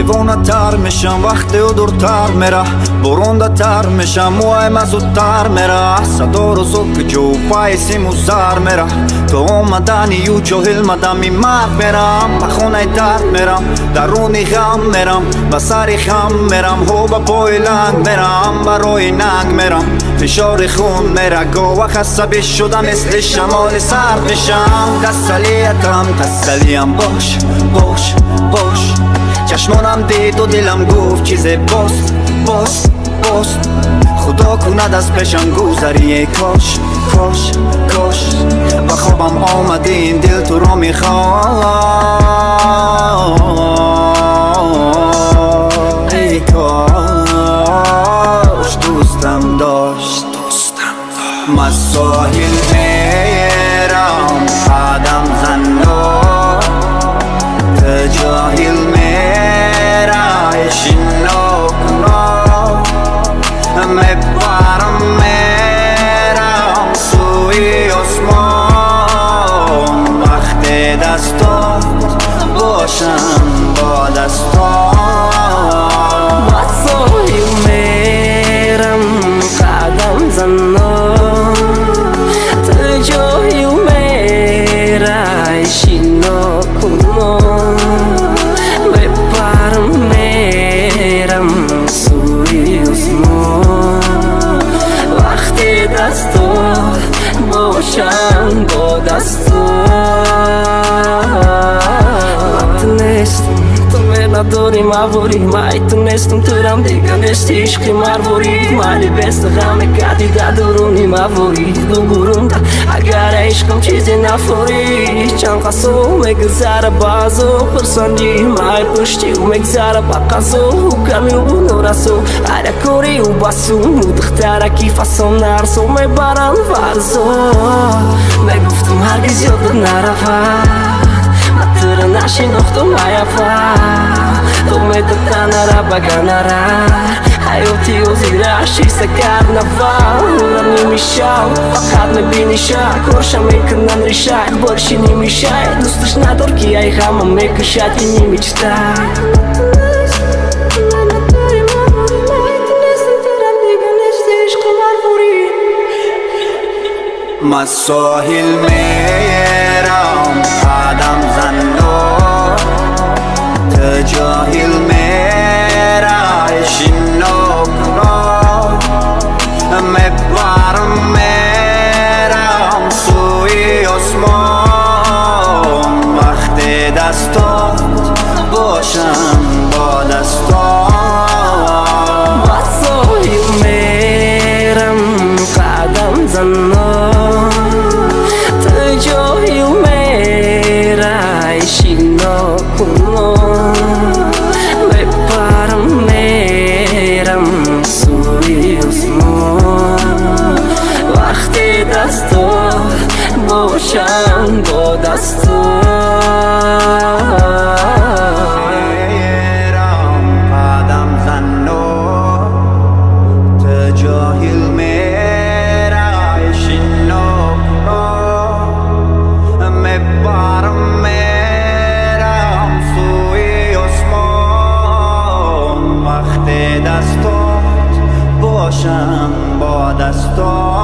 دیوانه تر میشم وقتی او دورتر میره، برونده تر میشم موهایم زودتر میره. صدا رو زوک جو پای سیم و زر میره، تو اومدنی یو جاهل مدمی مرگ میرم. به خونه درد میرم، درونی غم میرم، به سری خم میرم، هو به پای لنگ میرم، برای ننگ میرم، فشار خون میره. گوه خسبی شدم مثل شمال سرد میشم. تسلیم باش باش باش، چشمانم دید و دلم گفت چیز باست باست باست. خدا کند از پیشم گذری کاش کاش کاش. به خوابم آمده این دل تو را میخواد، ای کاش دوستم داشت. من ساحل میرم قدم زنم، تو جاهل میرای شنوکنم. میبرم میرم سوی آسمان، وقتی دستات باشم با دستان. من ساحل میرم قدم زنم، تو جاهل میرای شنوکنم. میبرم میرم سوی آسمان، وقتی دستات باشم با دستات. تو نداری مواری، من تونستم ترم دیگه نشتی عشقی مرواری. مالی بست غم کردی در درونی مواری، دو گرونده اگر عشقم چیزی نفوری. چند قصو مگذره بازو پرسندی، مای پشتی و مگذره بقصو کمی و نورسو. هر کوری و بسو دختره کی فصل نرسو میبرن فرزو. میگفتم هرگز یادت نرفت، تر نشناختم میافا. تو میدادن را بگناره حیاتی و زیرشی سکر نفر نمیشم. فقط میبینیشه کارشم میکنن ریشه، اخبارشی نمیشه. دوستش ندار که ای غمم میکشد که نمیچته. من ساحل میرم قدم زنم، تو جاهل میرای شنوکنم. میبرم میرم سوی آسمان، وقتی دستات باشم با دستان. من ساحل میرم قدم زنم، تو جاهل میرای شنوکنم. میبرم میرم سوی آسمان، وقتی دستات باشم با دستات. میرم قدم زنم، تو جاهل میرای شنوکنم. میبرم میرم سوی آسمان، وقتی دستات باشم با دستات.